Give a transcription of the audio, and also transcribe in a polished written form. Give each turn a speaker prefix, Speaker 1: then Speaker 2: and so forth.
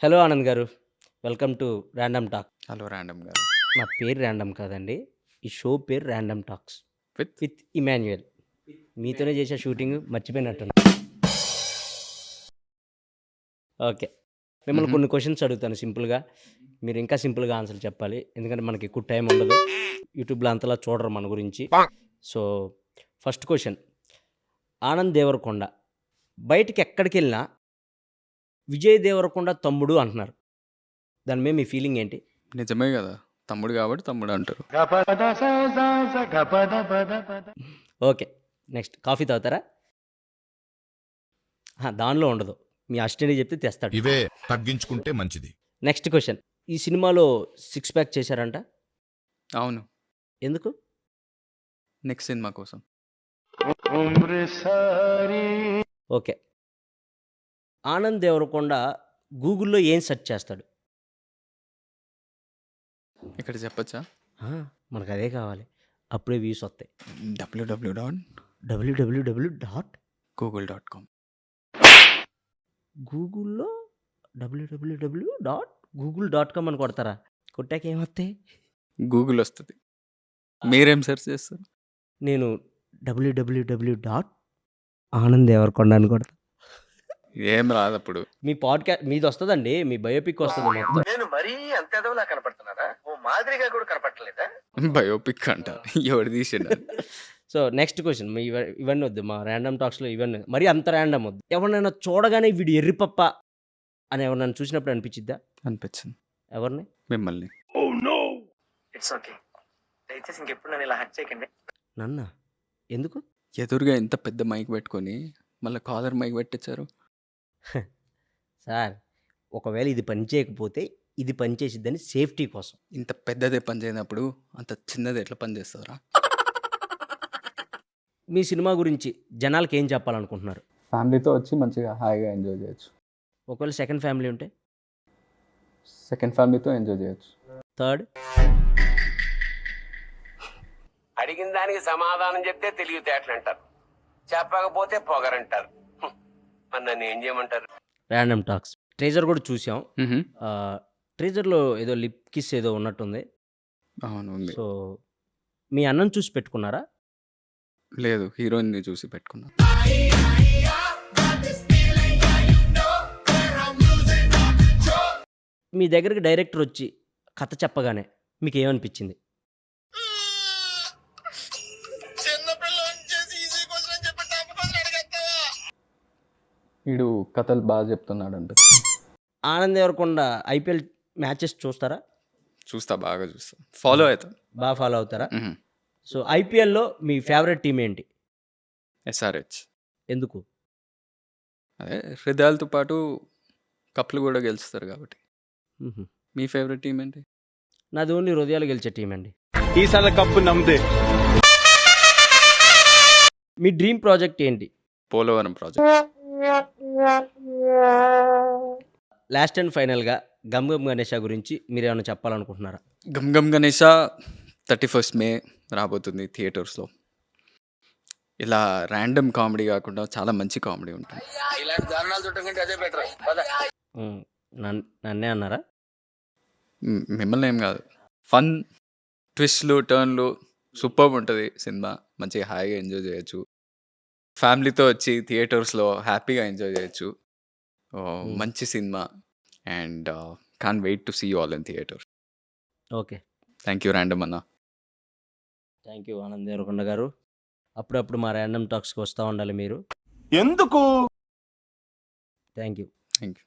Speaker 1: Hello Anand గారు. Welcome to random talk.
Speaker 2: Hello random గారు.
Speaker 1: నా పేరు ర్యాండమ్ కాదండి. ఈ షో పేరు random talks
Speaker 2: with
Speaker 1: with Emmanuel. మీతోనే చేసే షూటింగ్ మర్చిపోయినట్టున్నా. ఓకే. మిమ్మల్ని కొన్ని క్వెషన్స్ అడుగుతాను సింపుల్‌గా. మీరు ఇంకా సింపుల్‌గా ఆన్సర్ చెప్పాలి. ఎందుకంటే మనకి ఎక్కువ టైం ఉండదు. యూట్యూబ్‌లో అంతలా చూడరు మన గురించి. So, first question. Anand Deverakonda బయటికి ఎక్కడికెళ్ళినా విజయ్ దేవరకొండ తమ్ముడు అంటున్నారు. దాని మీద మీ ఫీలింగ్ ఏంటి?
Speaker 2: నిజమే కదా, తమ్ముడు కాబట్టి తమ్ముడు అంటారు.
Speaker 1: ఓకే. నెక్స్ట్ కాఫీ తాగుతారా? దానిలో ఉండదు. మీ అసిస్టెంట్‌కి చెప్తే తెస్తాడు.
Speaker 3: ఇవే తగ్గించుకుంటే మంచిది.
Speaker 1: Next question. ఈ సినిమాలో సిక్స్ ప్యాక్ చేశారంట.
Speaker 2: అవును,
Speaker 1: ఎందుకు?
Speaker 2: నెక్స్ట్ సినిమా కోసం.
Speaker 1: ఓకే. ఆనంద్ దేవరకొండ గూగుల్‌లో ఏం సెర్చ్ చేస్తాడు?
Speaker 2: ఇక్కడ చెప్పచ్చా?
Speaker 1: మనకు అదే కావాలి. అప్పుడే వ్యూస్ వస్తాయి.
Speaker 2: www.google.com.
Speaker 1: గూగుల్‌లో www.google.com అని కొడతారా? కొట్టాక ఏమొస్తాయి?
Speaker 2: గూగుల్ వస్తుంది. మీరేం సెర్చ్ చేస్తారు?
Speaker 1: నేను www.ఆనంద్దేవరకొండ అని కొడతా.
Speaker 2: ఏం రాదు అప్పుడు.
Speaker 1: మీ మీది వస్తదండి. మీ బయోపిక్ వస్తది మొత్తం.
Speaker 4: నేను మరీ అంత ఎదవలా కనపడుతున్నారా? ఓ మాదిరిగా కూడా కనపడలేదా?
Speaker 2: బయోపిక్ అంట, ఎవడు తీసిండు?
Speaker 1: So, next question. ఇవన్నీ వద్దు. మా ర్యాండమ్ టాక్స్‌లో ఇవన్నీ మరీ అంత ర్యాండమ్ వద్దు. ఎవరినైనా చూడగానే వీడు ఎర్రిపప్ప అని ఎవరినైనా చూసినప్పుడు అనిపించిద్దా?
Speaker 2: అనిపించింది.
Speaker 1: ఎవరిని?
Speaker 2: మిమ్మల్ని.
Speaker 4: It's okay. దయచేసి ఇంకెప్పుడు నన్ను ఇలా హర్ట్ చేయకండి.
Speaker 1: నన్నా? ఎందుకు?
Speaker 2: ఎదురుగా ఇంత పెద్ద మైక్ పెట్టుకొని మళ్ళీ కాలర్ మైక్ పెట్టించారు.
Speaker 1: సార్, ఒకవేళ ఇది పని చేయకపోతే ఇది పని చేసిద్దని సేఫ్టీ కోసం.
Speaker 2: ఇంత పెద్దదే పని చేయనప్పుడు అంత చిన్నది ఎట్లా పని చేస్తారా?
Speaker 1: మీ సినిమా గురించి జనాలకి ఏం చెప్పాలనుకుంటున్నారు?
Speaker 2: ఫ్యామిలీతో వచ్చి మంచిగా హాయిగా ఎంజాయ్ చేయొచ్చు.
Speaker 1: ఒకవేళ సెకండ్ ఫ్యామిలీ ఉంటే?
Speaker 2: సెకండ్ ఫ్యామిలీతో ఎంజాయ్ చేయొచ్చు.
Speaker 1: థర్డ్?
Speaker 5: అడిగిన దానికి సమాధానం చెప్తే తెలివితేటలు అంటారు, చెప్పకపోతే పొగరంటారు. మరి నన్ను ఏం చేయమంటారు?
Speaker 1: ర్యాండమ్ టాక్స్ ట్రేజర్ కూడా చూసాం. ట్రేజర్లో ఏదో లిప్ కిస్ ఏదో ఉన్నట్టుంది.
Speaker 2: అవును, ఉంది.
Speaker 1: సో, మీ అన్నను చూసి పెట్టుకున్నారా?
Speaker 2: లేదు, హీరోయిన్ని చూసి పెట్టుకున్నా.
Speaker 1: మీ దగ్గరికి డైరెక్టర్ వచ్చి కథ చెప్పగానే మీకు ఏమనిపించింది?
Speaker 2: వీడు కథలు బాగా చెప్తున్నాడు అంటే.
Speaker 1: ఆనంద్ దేవరకొండ ఐపీఎల్ మ్యాచెస్ చూస్తారా?
Speaker 2: చూస్తా, బాగా చూస్తా, ఫాలో అవుతా.
Speaker 1: బాగా ఫాలో అవుతారా? సో, ఐపీఎల్‌లో మీ ఫేవరెట్ టీం ఏంటి?
Speaker 2: ఎస్ఆర్హెచ్.
Speaker 1: ఎందుకు?
Speaker 2: అదే హృదయాలతో పాటు కప్లు కూడా గెలుస్తారు కాబట్టి.
Speaker 1: హుహు.
Speaker 2: మీ ఫేవరెట్ టీం ఏంటి?
Speaker 1: నాది ఓన్లీ హృదయాలు గెలిచే టీం అండి.
Speaker 6: ఈసారి కప్పు నమ్మదే.
Speaker 1: మీ డ్రీమ్ ప్రాజెక్ట్ ఏంటి?
Speaker 2: పోలవరం ప్రాజెక్ట్.
Speaker 1: లాస్ట్ అండ్ ఫైనల్‌గా 'గమ్ గమ్ గణేష' గురించి మీరేమైనా చెప్పాలనుకుంటున్నారా?
Speaker 2: గమ్ గమ్ గణేష 31st May రాబోతుంది థియేటర్స్లో. ఇలా ర్యాండమ్ కామెడీ కాకుండా చాలా మంచి కామెడీ ఉంటుంది.
Speaker 5: ఇలాంటి దారుణాలు చుట్టం కంటే అదే బెటర్.
Speaker 1: నన్నే అన్నారా?
Speaker 2: మిమ్మల్ని ఏం కాదు. ఫన్, ట్విస్ట్లు, టర్న్లు సూపర్బ్ ఉంటుంది సినిమా. మంచిగా హాయిగా ఎంజాయ్ చేయొచ్చు. ఫ్యామిలీతో వచ్చి థియేటర్స్లో హ్యాపీగా ఎంజాయ్ చేయొచ్చు. మంచి సినిమా. And can't wait to see you all in theatres.
Speaker 1: Okay.
Speaker 2: Thank you random అన్న.
Speaker 1: Thank you Anand Deverakonda garu. అప్పుడప్పుడు మా ర్యాండమ్ టాక్స్‌కి వస్తా ఉండాలి మీరు.
Speaker 6: ఎందుకు?
Speaker 1: Thank you.
Speaker 2: Thank you.